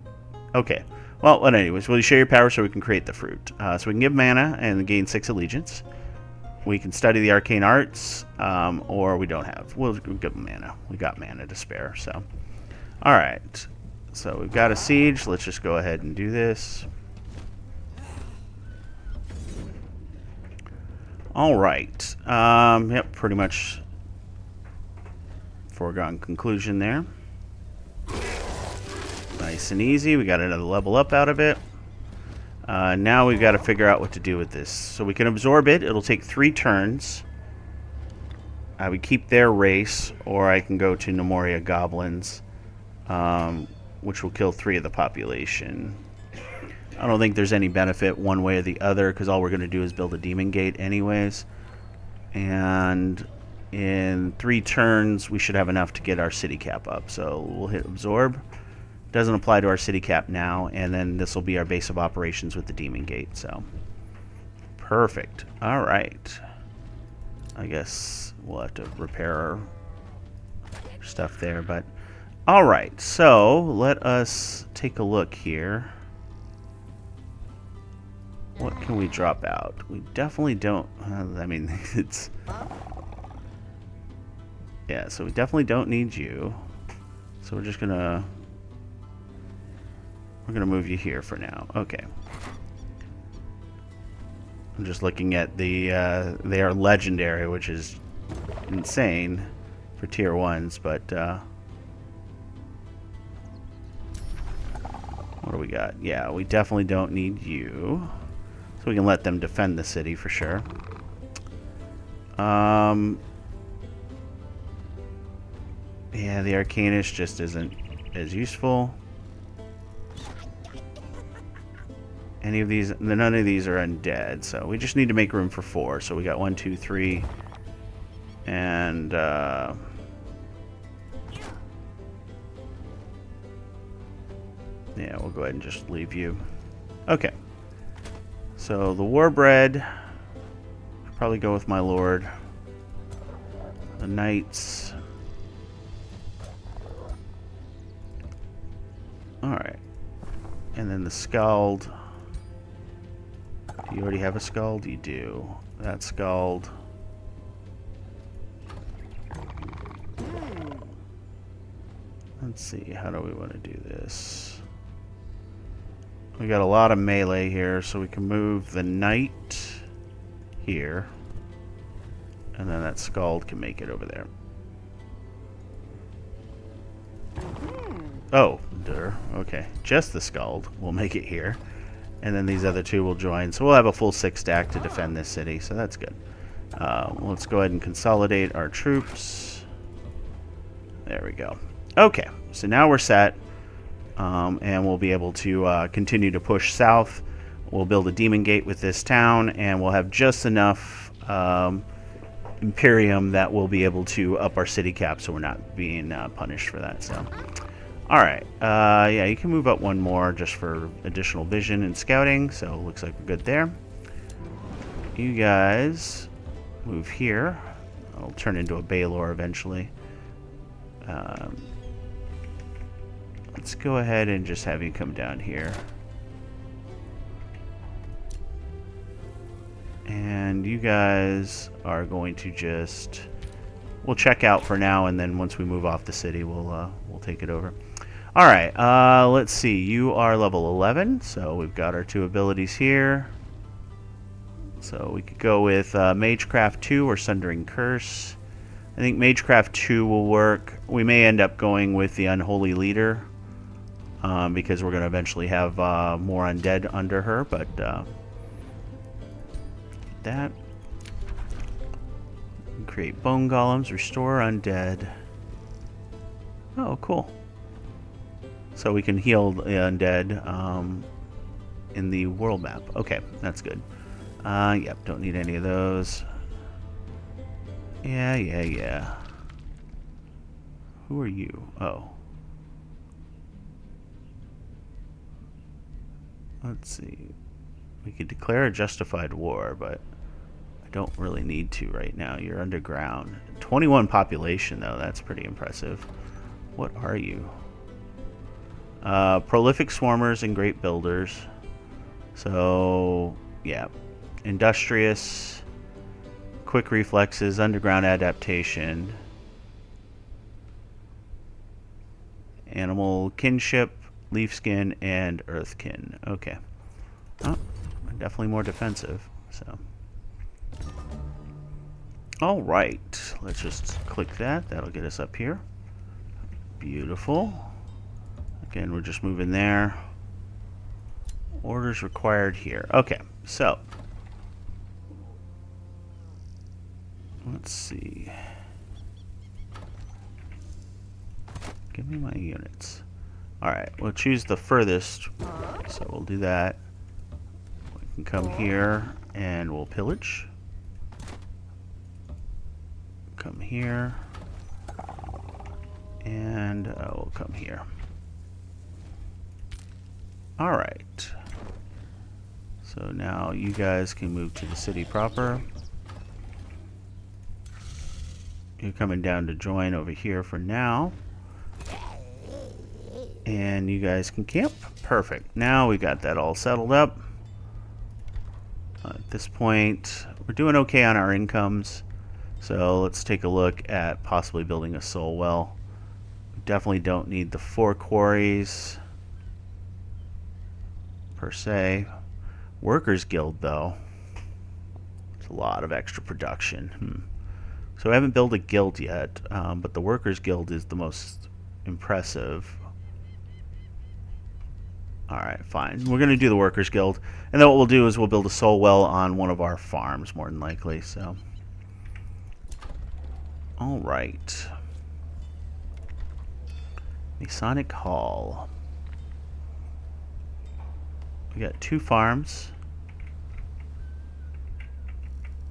Okay. Well, anyways, will you share your power so we can create the fruit? So we can give mana and gain 6 allegiance. We can study the arcane arts, or we don't have. We'll give mana. We got mana to spare, so. Alright. So we've got a siege. Let's just go ahead and do this. Alright. Yep, pretty much foregone conclusion there. Nice and easy. We got another level up out of it. Now we've got to figure out what to do with this. So we can absorb it. It'll take 3 turns. I would keep their race, or I can go to Nomoria Goblins, which will kill 3 of the population. I don't think there's any benefit one way or the other, because all we're going to do is build a demon gate anyways. And in 3 turns, we should have enough to get our city cap up. So we'll hit absorb. Doesn't apply to our city cap now, and then this will be our base of operations with the demon gate. So perfect. All right. I guess we'll have to repair our stuff there, but all right. So let us take a look here. What can we drop out? We definitely don't. I mean, it's yeah. So we definitely don't need you. So we're just gonna. We're going to move you here for now. Okay. I'm just looking at the, they are legendary, which is insane for tier 1s, but, what do we got? Yeah, we definitely don't need you. So we can let them defend the city for sure. Yeah, the Arcanist just isn't as useful. Any of these, none of these are undead, so we just need to make room for 4. So we got 1, 2, 3, and yeah, we'll go ahead and just leave you. Okay. So the Warbred, probably go with my Lord. The Knights. All right, and then the Scald. Do you already have a Scald? You do. That Scald. Let's see, how do we want to do this? We got a lot of melee here, so we can move the Knight here. And then that Scald can make it over there. Oh, okay. Just the Scald will make it here. And then these other 2 will join. So we'll have a full 6 stack to defend this city. So that's good. Let's go ahead and consolidate our troops. There we go. Okay. So now we're set. And we'll be able to continue to push south. We'll build a demon gate with this town. And we'll have just enough Imperium that we'll be able to up our city cap. So we're not being punished for that. So... Alright, yeah, you can move up 1 more just for additional vision and scouting, so looks like we're good there. You guys move here. I'll turn into a Baylor eventually. Let's go ahead and just have you come down here. And you guys are going to just... We'll check out for now, and then once we move off the city, we'll take it over. All right, let's see. You are level 11, so we've got our 2 abilities here. So we could go with Magecraft 2 or Sundering Curse. I think Magecraft 2 will work. We may end up going with the Unholy Leader because we're going to eventually have more undead under her, but that. Create bone golems, restore undead. Oh, cool. So we can heal the undead in the world map. Okay, that's good. Yep, don't need any of those. Yeah. Who are you? Oh. Let's see. We could declare a justified war, but I don't really need to right now. You're underground. 21 population, though. That's pretty impressive. What are you? Prolific swarmers and great builders. So, yeah. Industrious, quick reflexes, underground adaptation, animal kinship, leaf skin, and earthkin. Okay. Oh, definitely more defensive. So, all right. Let's just click that. That'll get us up here. Beautiful. Again, we're just moving there. Orders required here. Okay, so let's see. Give me my units. Alright, we'll choose the furthest. So we'll do that. We can come here and we'll pillage. Come here. And we'll come here. Alright. So now you guys can move to the city proper. You're coming down to join over here for now. And you guys can camp. Perfect. Now we got that all settled up. At this point, we're doing okay on our incomes. So let's take a look at possibly building a soul well. We definitely don't need the 4 quarries per se. Workers Guild, though. It's a lot of extra production. So I haven't built a guild yet, but the Workers Guild is the most impressive. Alright, fine. We're going to do the Workers Guild. And then what we'll do is we'll build a soul well on one of our farms, more than likely. So, alright. Masonic Hall. We got 2 farms.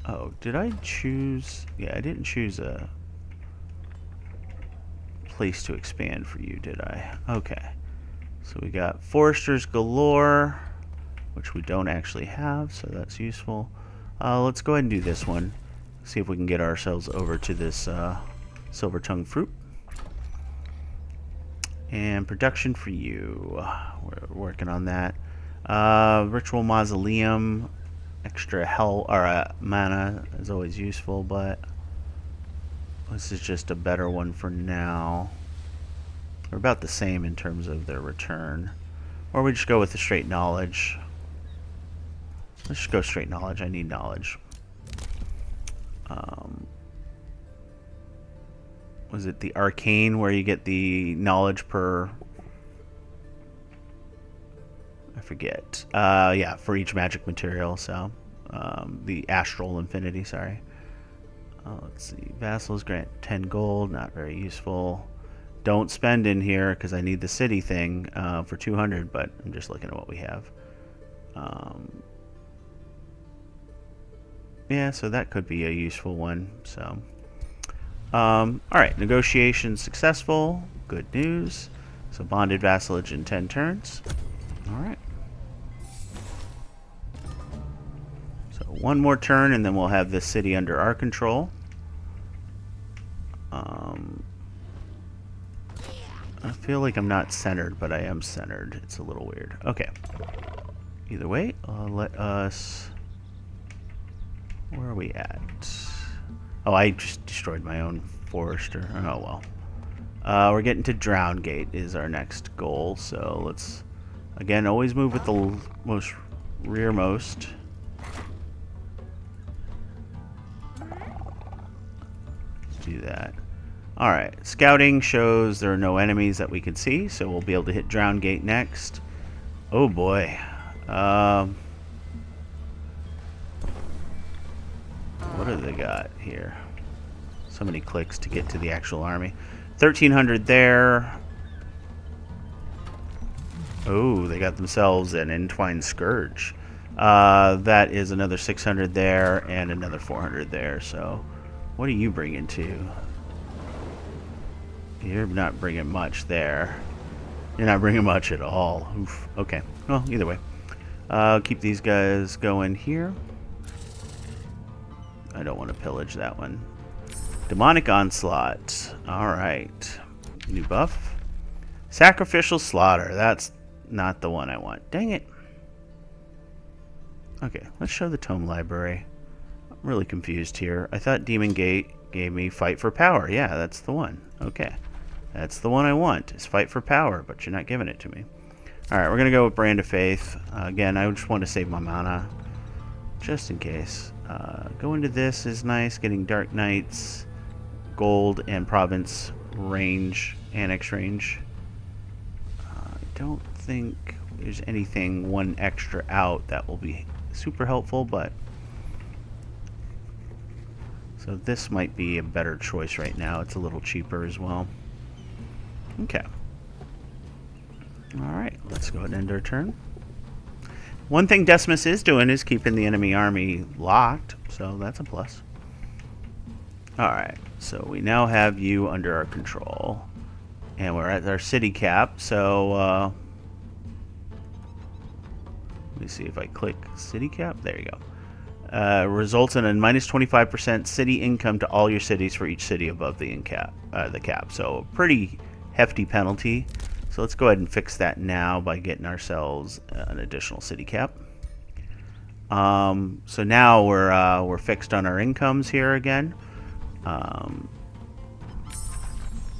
Oh, did I choose? Yeah, I didn't choose a place to expand for you, did I? Okay. So we got foresters galore, which we don't actually have, so that's useful. Let's go ahead and do this one. See if we can get ourselves over to this silver tongue fruit. And production for you. We're working on that. Ritual mausoleum, extra hell or mana is always useful, but this is just a better one for now. They're about the same in terms of their return, or we just go with the straight knowledge. Let's just go straight knowledge. I need knowledge. Was it the arcane where you get the knowledge per? I forget. Yeah, for each magic material. So the astral infinity. Sorry. Let's see. Vassals grant 10 gold. Not very useful. Don't spend in here because I need the city thing for 200. But I'm just looking at what we have. Yeah, so that could be a useful one. So, all right. Negotiations successful. Good news. So bonded vassalage in 10 turns. All right. So one more turn, and then we'll have this city under our control. I feel like I'm not centered, but I am centered. It's a little weird. Okay. Either way, let us... Where are we at? Oh, I just destroyed my own forester. Oh, well. We're getting to Drown Gate is our next goal. So let's, again, always move with the most rearmost. Let's do that. Alright, scouting shows there are no enemies that we can see, so we'll be able to hit Drown Gate next. Oh boy. What do they got here? So many clicks to get to the actual army. 1,300 there. Oh, they got themselves an Entwined Scourge. That is another 600 there and another 400 there. So, what are you bringing to? You're not bringing much there. You're not bringing much at all. Oof. Okay. Well, either way. Keep these guys going here. I don't want to pillage that one. Demonic Onslaught. Alright. New buff. Sacrificial Slaughter. That's not the one I want. Dang it. Okay, let's show the Tome Library. I'm really confused here. I thought Demon Gate gave me Fight for Power. Yeah, that's the one. Okay. That's the one I want, is Fight for Power, but you're not giving it to me. Alright, we're going to go with Brand of Faith. Again, I just want to save my mana, just in case. Going to this is nice, getting Dark Knights, Gold, and Province range, Annex range. I don't think there's anything one extra out that will be super helpful, but... So this might be a better choice right now. It's a little cheaper as well. Okay. Alright, let's go ahead and end our turn. One thing Decimus is doing is keeping the enemy army locked, so that's a plus. Alright, so we now have you under our control. And we're at our city cap, so let me see if I click city cap. There you go. Results in a minus 25% city income to all your cities for each city above the cap. So pretty hefty penalty. So let's go ahead and fix that now by getting ourselves an additional city cap. So now we're fixed on our incomes here again.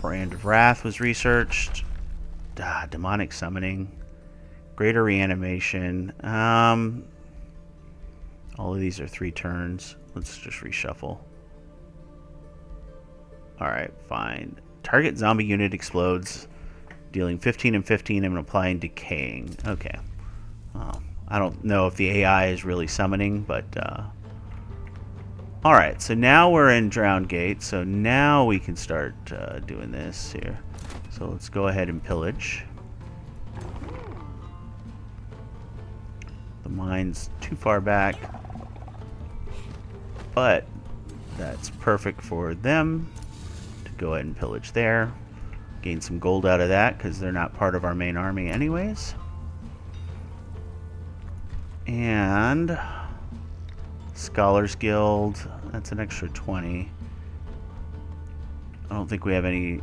Brand of Wrath was researched. Demonic Summoning. Greater Reanimation. All of these are 3 turns. Let's just reshuffle. Alright, fine. Target zombie unit explodes, dealing 15 and 15 and applying decaying. Okay. I don't know if the AI is really summoning, but... Alright, so now we're in Drowned Gate, so now we can start doing this here. So let's go ahead and pillage. The mine's too far back, but that's perfect for them to go ahead and pillage there. Gain some gold out of that because they're not part of our main army anyways. And Scholars Guild, that's an extra 20. I don't think we have any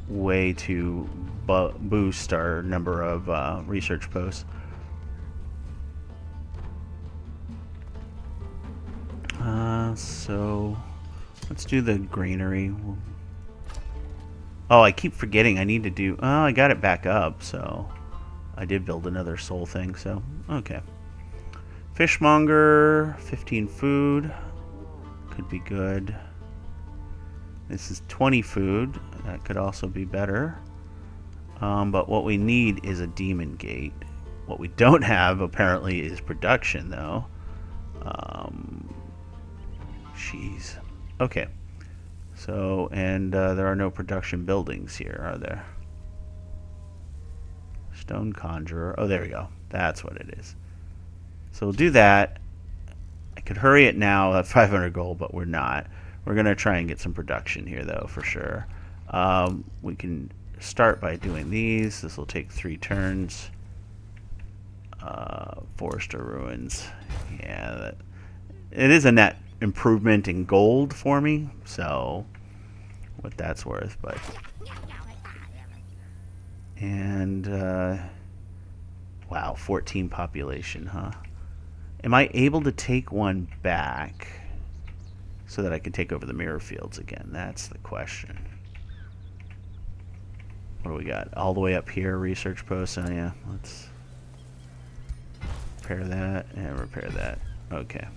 way to boost our number of research posts. So let's do the granary. Oh, I keep forgetting I need to do... Oh, I got it back up, so I did build another soul thing, so okay. Fishmonger, 15 food. Could be good. This is 20 food. That could also be better. But what we need is a demon gate. What we don't have, apparently, is production, though. Jeez. Okay. So, and there are no production buildings here, are there? Stone Conjurer. Oh, there we go. That's what it is. So we'll do that. I could hurry it now at 500 gold, but we're not. We're going to try and get some production here, though, for sure. We can start by doing these. This will take 3 turns. Forester Ruins. Yeah, it is a net improvement in gold for me, so what that's worth. But and wow, 14 population, huh? Am I able to take one back so that I can take over the mirror fields again? That's the question. What do we got? All the way up here, research posts. Oh yeah, let's repair that and repair that. Okay.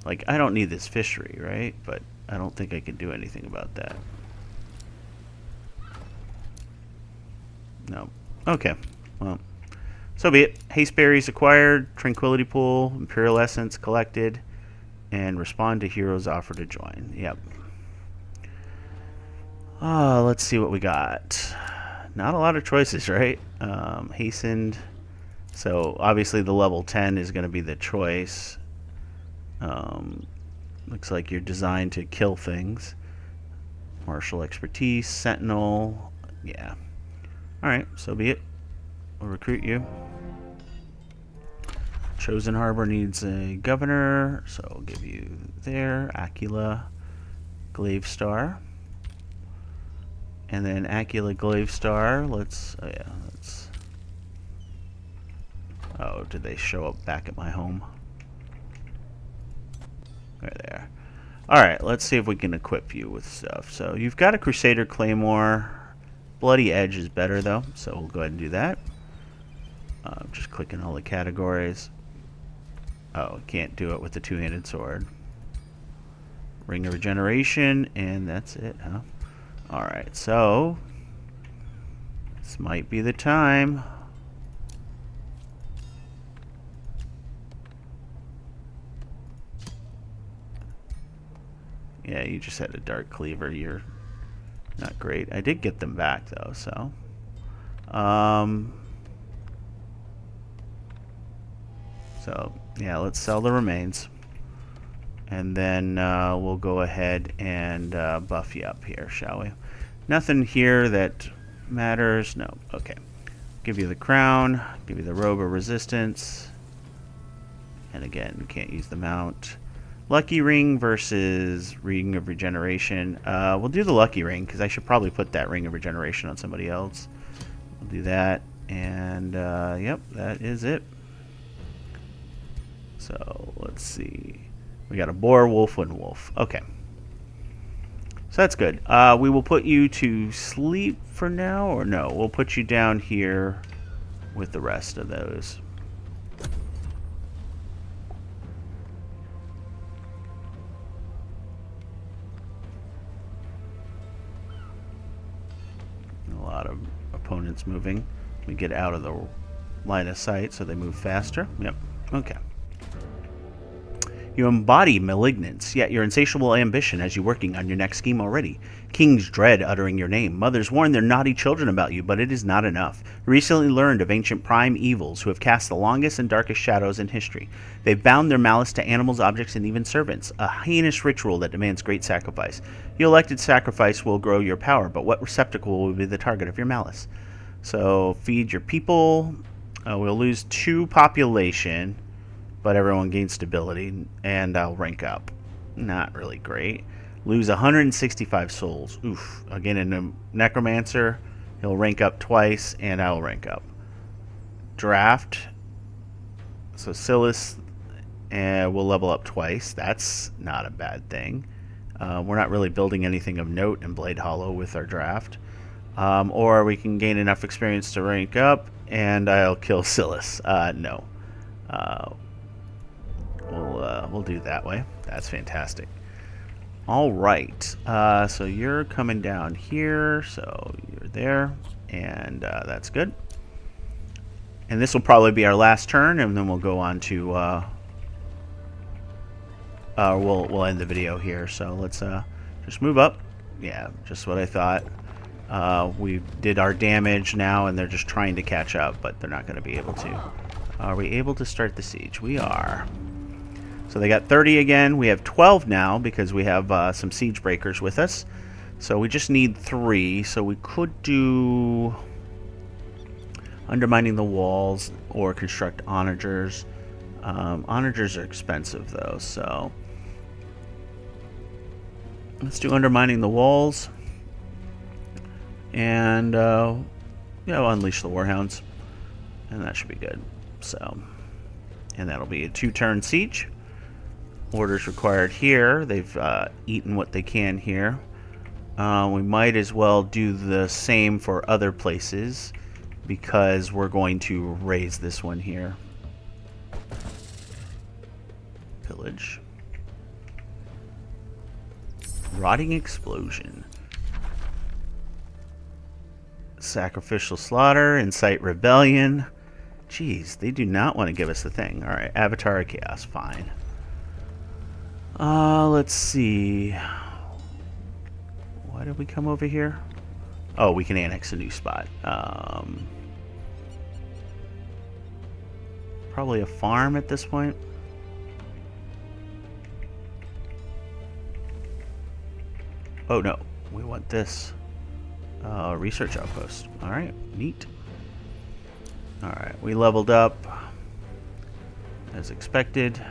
Like, I don't need this fishery, right? But I don't think I can do anything about that. No. Okay. Well, so be it. Haste berries acquired, tranquility pool, imperial essence collected, and respond to heroes offered to join. Yep. Let's see what we got. Not a lot of choices, right? Hastened. So obviously the level 10 is going to be the choice. Looks like you're designed to kill things. Martial expertise, sentinel. Yeah. Alright, so be it. We'll recruit you. Chosen Harbor needs a governor, so I'll give you there. Aquila, Glaive Star. And then Aquila, Glaive Star, let's, oh yeah, let's, oh, did they show up back at my home? Right there. Alright, let's see if we can equip you with stuff. So you've got a Crusader Claymore. Bloody Edge is better though, so we'll go ahead and do that. Just clicking all the categories. Oh, can't do it with the two-handed sword. Ring of Regeneration, and that's it, huh? Alright, so this might be the time. Yeah, you just had a Dark Cleaver. You're not great. I did get them back, though, so. So, yeah, let's sell the remains. And then we'll go ahead and buff you up here, shall we? Nothing here that matters. No. Okay. Give you the crown. Give you the robe of resistance. And again, we can't use the mount. Lucky ring versus ring of regeneration. We'll do the lucky ring because I should probably put that ring of regeneration on somebody else. We'll do that. And yep, that is it. So let's see. We got a boar, wolf, and wolf. Okay. So that's good. We will put you to sleep for now, or no? We'll put you down here with the rest of those. A lot of opponents moving. We get out of the line of sight so they move faster. Yep. Okay. You embody malignance, yet your insatiable ambition has you working on your next scheme already. Kings dread uttering your name. Mothers warn their naughty children about you, but it is not enough. Recently learned of ancient prime evils who have cast the longest and darkest shadows in history. They've bound their malice to animals, objects, and even servants, a heinous ritual that demands great sacrifice. Your elected sacrifice will grow your power, but what receptacle will be the target of your malice? So, feed your people. We'll lose 2 population. But everyone gains stability, and I'll rank up. Not really great. Lose 165 souls. Oof. Again, in a Necromancer, he'll rank up twice, and I'll rank up. Draft. So Silas will level up twice. That's not a bad thing. We're not really building anything of note in Blade Hollow with our draft. Or we can gain enough experience to rank up, and I'll kill Silas. No. We'll do it that way. That's fantastic. All right. So you're coming down here. So you're there, and that's good. And this will probably be our last turn, and then we'll go on to. We'll end the video here. So let's just move up. Yeah, just what I thought. We did our damage now, and they're just trying to catch up, but they're not going to be able to. Are we able to start the siege? We are. So they got 30 again. We have 12 now because we have some siege breakers with us. So we just need 3. So we could do undermining the walls or construct onagers. Onagers are expensive though, so let's do undermining the walls. And yeah, we'll unleash the warhounds, and that should be good. So, and that'll be a 2-turn siege. Orders required here. They've eaten what they can here. We might as well do the same for other places because we're going to raise this one here. Pillage. Rotting explosion. Sacrificial slaughter. Incite rebellion. Jeez, they do not want to give us the thing. Alright, Avatar of Chaos. Fine. Let's see. Why did we come over here? Oh, we can annex a new spot. Probably a farm at this point. Oh no, we want this research outpost. All right, neat. All right, we leveled up as expected.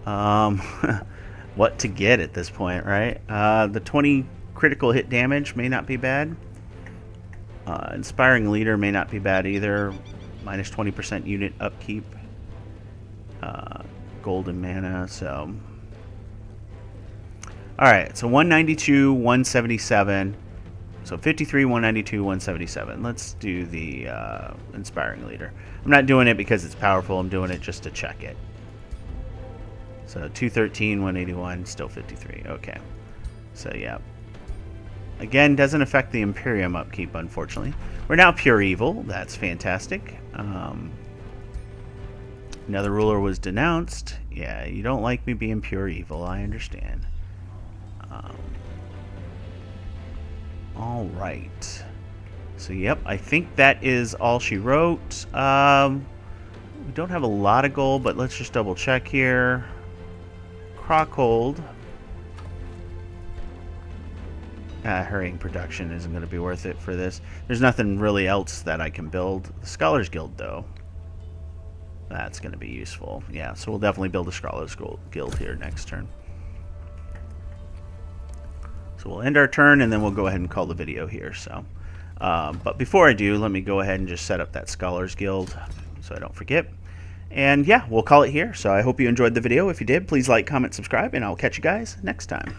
What to get at this point, right? The 20 critical hit damage may not be bad. Inspiring leader may not be bad either. Minus 20% unit upkeep. Golden mana, so. Alright, so 192, 177. So 53, 192, 177. Let's do the inspiring leader. I'm not doing it because it's powerful. I'm doing it just to check it. So 213, 181, still 53. Okay. So yeah. Again, doesn't affect the Imperium upkeep, unfortunately. We're now pure evil. That's fantastic. Another ruler was denounced. Yeah, you don't like me being pure evil. I understand. All right. So, yep, I think that is all she wrote. We don't have a lot of gold, but let's just double check here. Crockhold. Hurrying production isn't going to be worth it for this. There's nothing really else that I can build. The Scholars Guild, though. That's going to be useful. Yeah, so we'll definitely build a Scholars Guild here next turn. So we'll end our turn, and then we'll go ahead and call the video here. So, but before I do, let me go ahead and just set up that Scholars Guild so I don't forget. And yeah, we'll call it here. So I hope you enjoyed the video. If you did, please like, comment, subscribe, and I'll catch you guys next time.